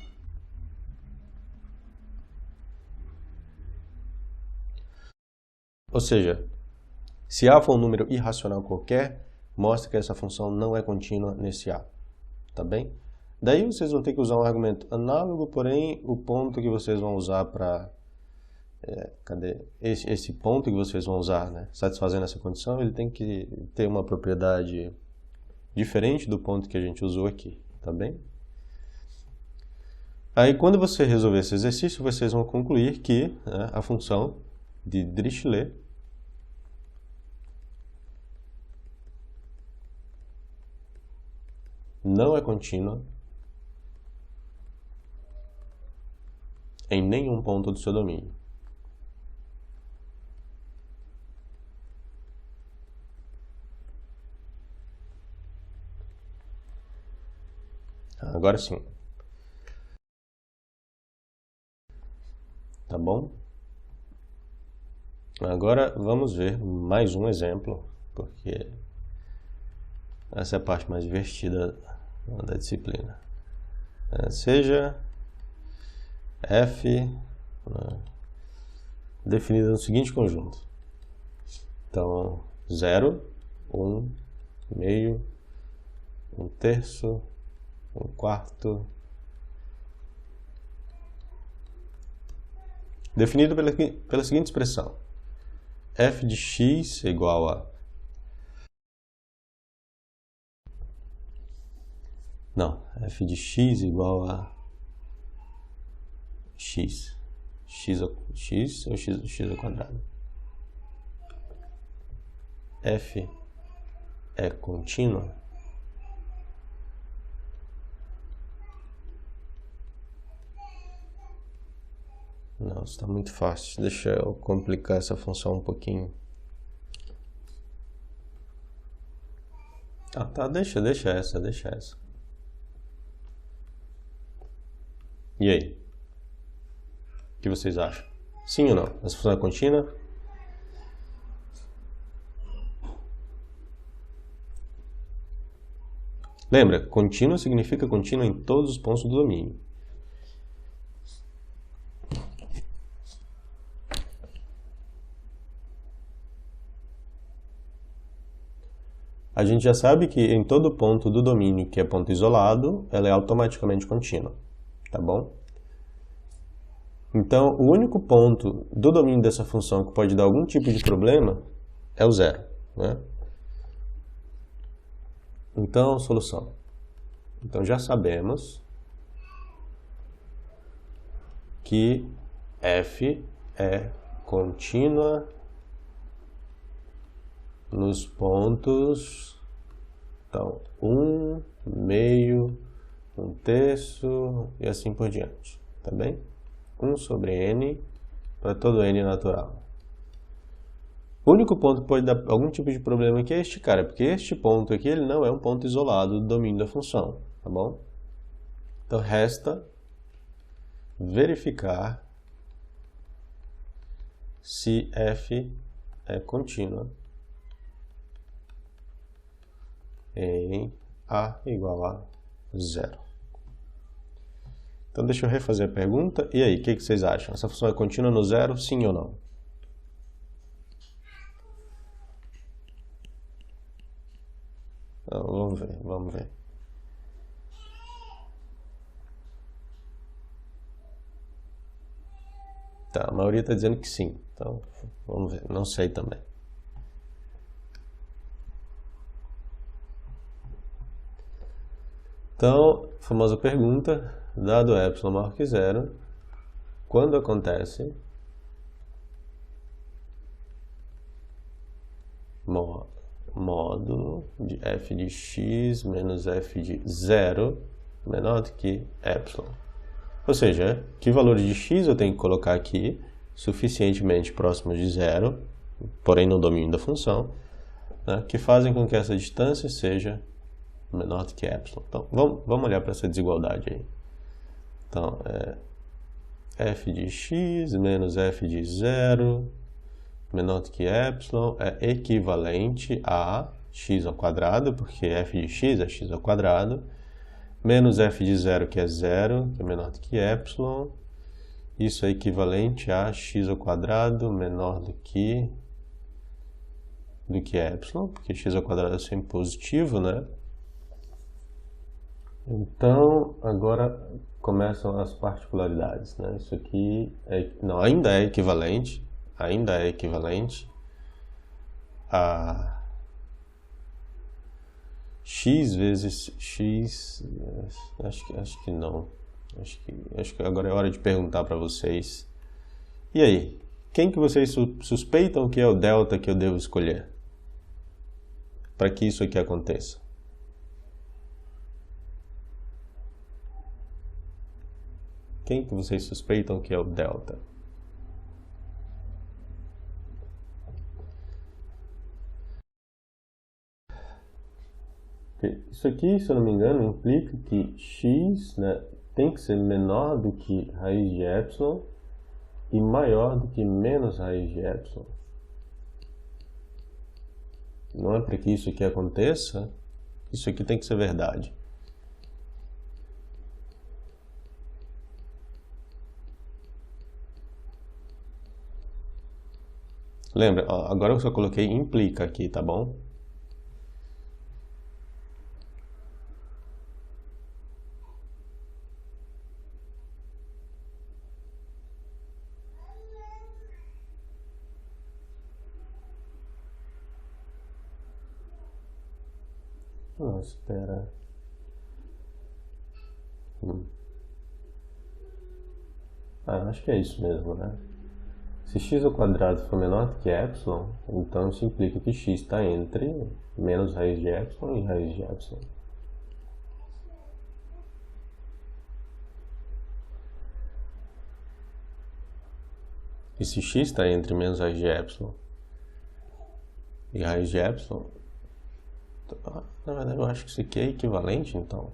Ou seja, se A for um número irracional qualquer, mostre que essa função não é contínua nesse A. Tá bem? Daí vocês vão ter que usar um argumento análogo, porém o ponto que vocês vão usar para... cadê? Esse ponto que vocês vão usar, né, satisfazendo essa condição, ele tem que ter uma propriedade diferente do ponto que a gente usou aqui, tá bem? Aí, quando você resolver esse exercício, vocês vão concluir que, né, a função de Dirichlet não é contínua em nenhum ponto do seu domínio. Agora sim. Tá bom? Agora vamos ver mais um exemplo, porque essa é a parte mais divertida da disciplina. Seja f definida no seguinte conjunto. Então, 0, 1, meio, 1/3, 1/4. Definido pela seguinte expressão. F de x é igual a... Não, f de x é igual a x. X ou x ao quadrado. F é contínua? Não, está muito fácil. Deixa eu complicar essa função um pouquinho. Ah, tá, deixa essa. E aí? O que vocês acham? Sim ou não? Essa função é contínua? Lembra, contínua significa contínua em todos os pontos do domínio. A gente já sabe que em todo ponto do domínio que é ponto isolado, ela é automaticamente contínua, tá bom? Então, o único ponto do domínio dessa função que pode dar algum tipo de problema é o zero, né? Então, solução. Então, já sabemos que f é contínua nos pontos, então, 1, meio, 1/3 e assim por diante, tá bem? 1 sobre n para todo n natural. O único ponto que pode dar algum tipo de problema aqui é este cara, porque este ponto aqui ele não é um ponto isolado do domínio da função, tá bom? Então resta verificar se f é contínua em a igual a 0. Então deixa eu refazer a pergunta. E aí, o que vocês acham? Essa função é contínua no zero, sim ou não? Então, vamos ver. Tá, a maioria está dizendo que sim. Então, vamos ver. Não sei também. Então, famosa pergunta, dado epsilon maior que zero, quando acontece módulo de f de x menos f de 0 menor do que epsilon. Ou seja, que valores de x eu tenho que colocar aqui suficientemente próximos de zero, porém no domínio da função, né, que fazem com que essa distância seja menor do que epsilon. Então, vamos olhar para essa desigualdade aí. Então, f de x menos f de 0 menor do que epsilon é equivalente a x ao quadrado, porque f de x é x ao quadrado, menos f de 0, que é 0, que é menor do que epsilon. Isso é equivalente a x ao quadrado menor do que epsilon, porque x ao quadrado é sempre positivo, né? Então, agora começam as particularidades, né? Isso aqui ainda é equivalente a x vezes x, acho que não. Acho que agora é hora de perguntar para vocês. E aí, quem que vocês suspeitam que é o delta que eu devo escolher para que isso aqui aconteça? Quem que vocês suspeitam que é o delta? Isso aqui, se eu não me engano, implica que x, né, tem que ser menor do que raiz de epsilon e maior do que menos raiz de epsilon. Não é para que isso aqui aconteça, isso aqui tem que ser verdade. Lembra, ó, agora eu só coloquei implica aqui, tá bom? Não, espera. Acho que é isso mesmo, né? Se x ao quadrado for menor do que epsilon, então isso implica que x está entre menos raiz de epsilon e raiz de epsilon. E se x está entre menos raiz de epsilon e raiz de epsilon, na verdade eu acho que isso aqui é equivalente, então.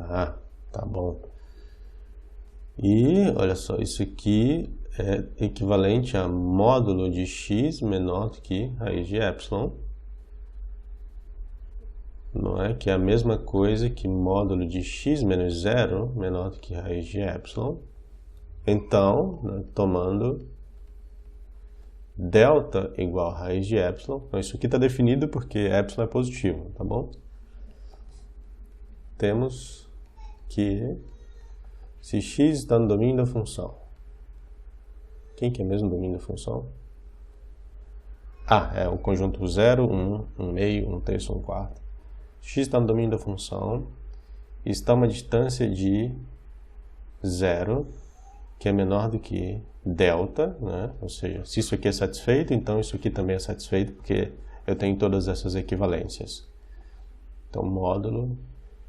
Ah, tá bom. E, olha só, isso aqui é equivalente a módulo de x menor do que raiz de epsilon. Não é? Que é a mesma coisa que módulo de x menos 0 menor do que raiz de epsilon. Então, né, tomando delta igual a raiz de epsilon. Então, isso aqui está definido porque epsilon é positivo, tá bom? Temos que se x está no domínio da função. Quem que é mesmo o domínio da função? É o conjunto 0, 1, 1 meio, 1 terço, 1 quarto. X está no domínio da função e está a uma distância de 0, que é menor do que delta, né? Ou seja, se isso aqui é satisfeito, então isso aqui também é satisfeito, porque eu tenho todas essas equivalências. Então, módulo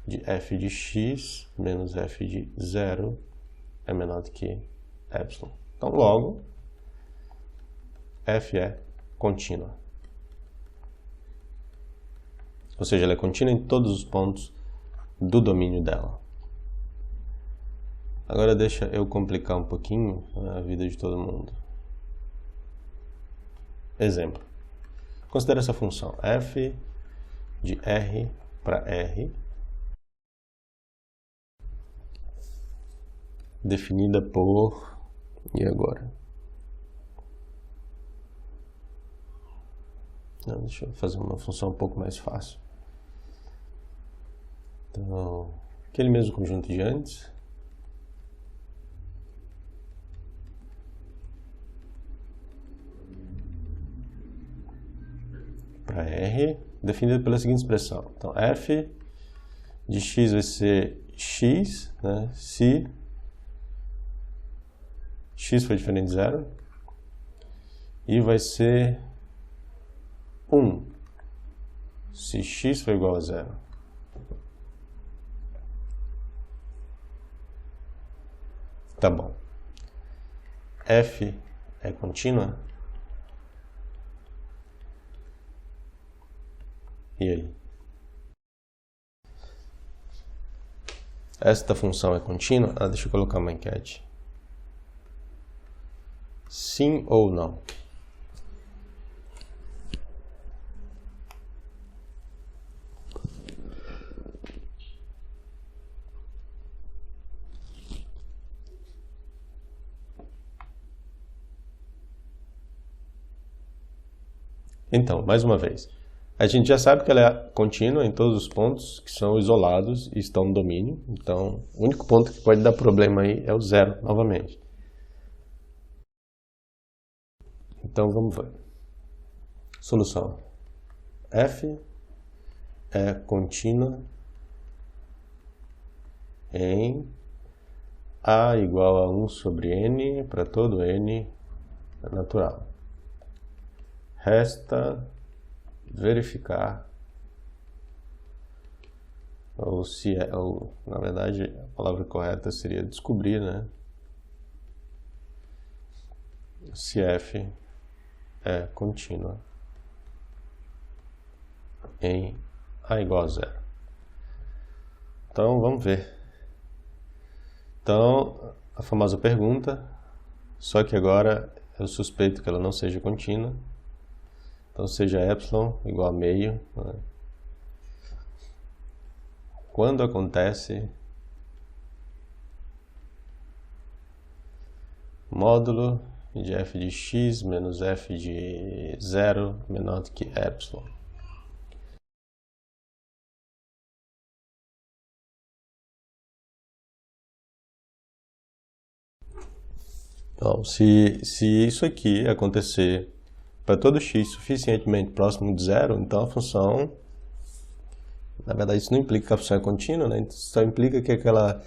de f de x menos f de 0 é menor do que epsilon. Então, logo, f é contínua. Ou seja, ela é contínua em todos os pontos do domínio dela. Agora deixa eu complicar um pouquinho a vida de todo mundo. Exemplo. Considera essa função f de r para r, definida por... E agora? Não, deixa eu fazer uma função um pouco mais fácil. Então, aquele mesmo conjunto de antes. Para R, definido pela seguinte expressão. Então, f de x vai ser x, né, se x for diferente de 0, e vai ser 1 se x for igual a 0. Tá bom. F é contínua? E aí? Esta função é contínua? Deixa eu colocar uma enquete. Sim ou não? Então, mais uma vez, a gente já sabe que ela é contínua em todos os pontos que são isolados e estão no domínio. Então, o único ponto que pode dar problema aí é o 0, novamente. Então, vamos ver. Solução. F é contínua em A igual a 1 sobre N para todo N natural. Resta verificar, ou se é, ou, na verdade, a palavra correta seria descobrir, né? Se f é contínua em a igual a zero. Então, vamos ver. Então, a famosa pergunta, só que agora eu suspeito que ela não seja contínua. Então, seja epsilon igual a meio, né? Quando acontece módulo de f de x menos f de 0 menor do que epsilon. Então, se isso aqui acontecer para todo x suficientemente próximo de zero, então a função, na verdade isso não implica que a função é contínua, né? Isso só implica que aquela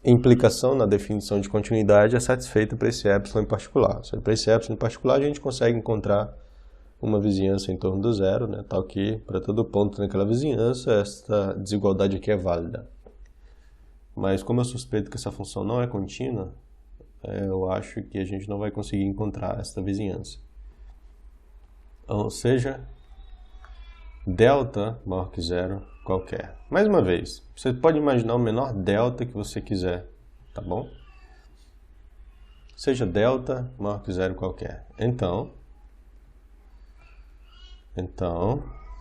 implicação na definição de continuidade é satisfeita para esse epsilon em particular. Para esse epsilon em particular a gente consegue encontrar uma vizinhança em torno do zero, né? Tal que para todo ponto naquela vizinhança esta desigualdade aqui é válida. Mas como eu suspeito que essa função não é contínua, eu acho que a gente não vai conseguir encontrar esta vizinhança. Ou seja, delta maior que zero qualquer. Mais uma vez, você pode imaginar o menor delta que você quiser, tá bom? Seja delta maior que zero qualquer. Então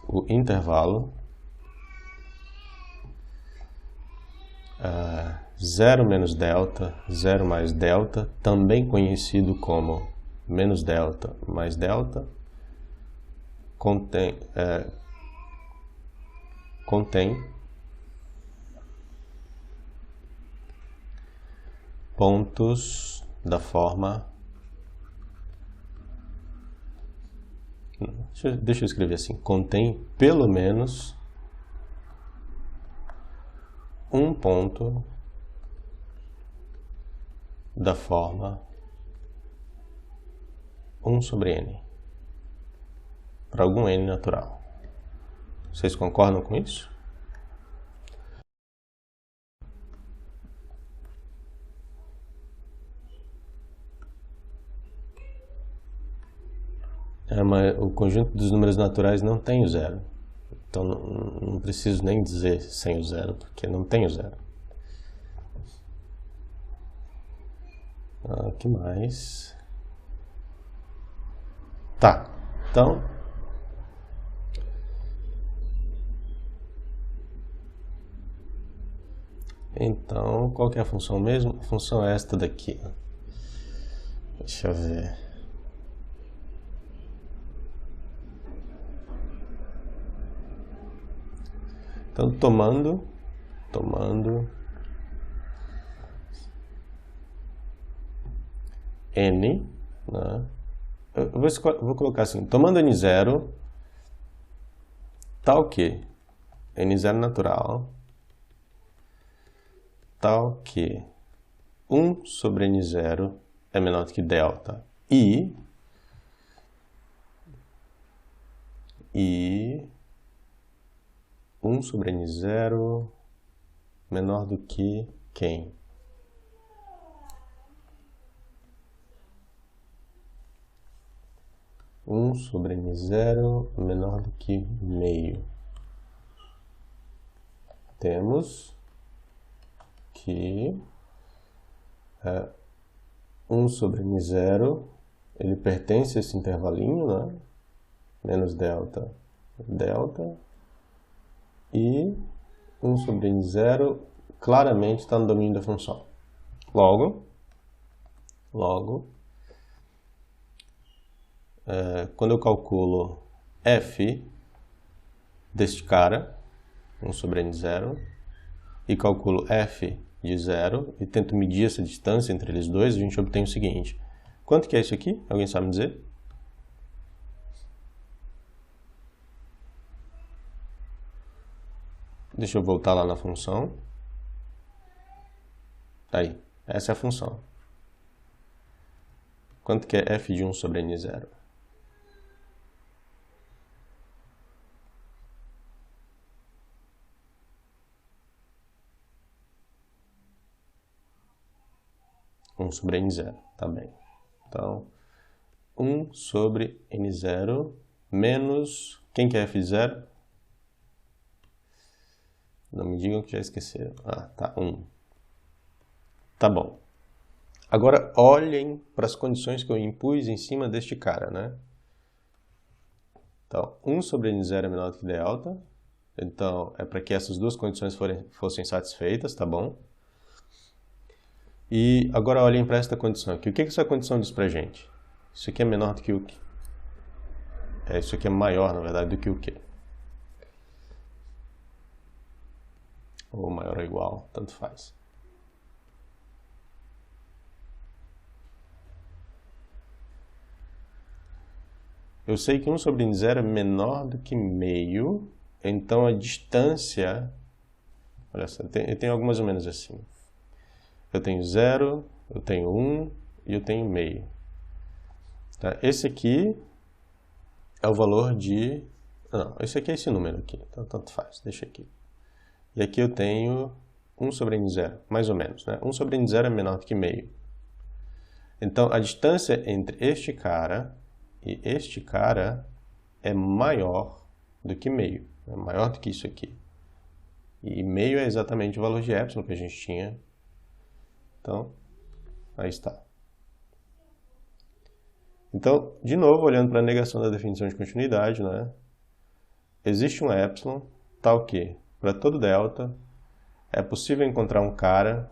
o intervalo 0 menos delta, 0 mais delta, também conhecido como menos delta mais delta, contém pontos da forma... Deixa eu escrever assim. Contém pelo menos um ponto da forma 1 sobre n, para algum n natural. Vocês concordam com isso? Mas o conjunto dos números naturais não tem o zero. Então não preciso nem dizer sem o zero, porque não tem o zero. O que mais? Tá, então qual que é a função mesmo? A função é esta daqui. Deixa eu ver. Então, tomando n, né? Eu vou colocar assim, tomando n0, tal que n0 natural, tal que 1 sobre n0 é menor do que delta e 1 sobre n0 menor do que quem? Um sobre n0 menor do que meio. Temos que 1 sobre n0, ele pertence a esse intervalinho, né? Menos delta, delta. E 1 sobre n0 claramente está no domínio da função. Logo, quando eu calculo f deste cara, 1 sobre n0, e calculo f de 0, e tento medir essa distância entre eles dois, a gente obtém o seguinte. Quanto que é isso aqui? Alguém sabe me dizer? Deixa eu voltar lá na função. Tá aí. Essa é a função. Quanto que é f de 1 sobre n0? Um sobre n0, tá bem. Então, 1 sobre n0 menos... Quem que é f de 0? Não me digam que já esqueceram. Ah, tá, 1. Tá bom. Agora, olhem para as condições que eu impus em cima deste cara, né? Então, 1 sobre n0 é menor do que delta. Então, é para que essas duas condições fossem satisfeitas, tá bom? E agora olhem para esta condição aqui. O que essa condição diz pra gente? Isso aqui é menor do que o quê? Isso aqui é maior, na verdade, do que o quê? Ou maior ou igual, tanto faz. Eu sei que 1 sobre n0 é menor do que meio, então a distância... Olha só, eu tenho algo mais ou menos assim. Eu tenho 0, eu tenho 1 e eu tenho meio. Tá? Esse aqui é o valor de... Não, esse aqui é esse número aqui, então tanto faz, deixa aqui. E aqui eu tenho 1 sobre n0, mais ou menos, né? 1 sobre n0 é menor do que meio. Então, a distância entre este cara e este cara é maior do que meio. É maior do que isso aqui. E meio é exatamente o valor de epsilon que a gente tinha. Então, aí está. Então, de novo, olhando para a negação da definição de continuidade, né? Existe um epsilon, tal que, para todo delta, é possível encontrar um cara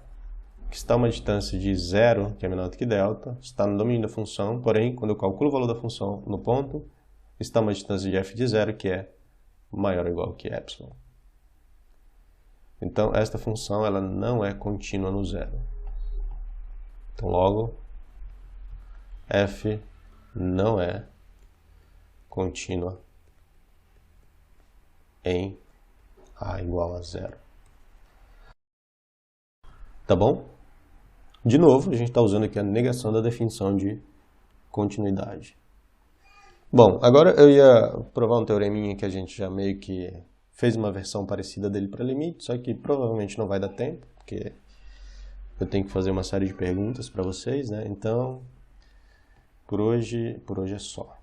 que está a uma distância de 0, que é menor do que delta, está no domínio da função, porém, quando eu calculo o valor da função no ponto, está a uma distância de f de 0, que é maior ou igual que epsilon. Então, esta função ela não é contínua no zero. Então, logo, f não é contínua em a igual a 0. Tá bom? De novo, a gente está usando aqui a negação da definição de continuidade. Bom, agora eu ia provar um teoreminha que a gente já meio que fez uma versão parecida dele para limite, só que provavelmente não vai dar tempo, porque eu tenho que fazer uma série de perguntas para vocês, né? Então, por hoje é só.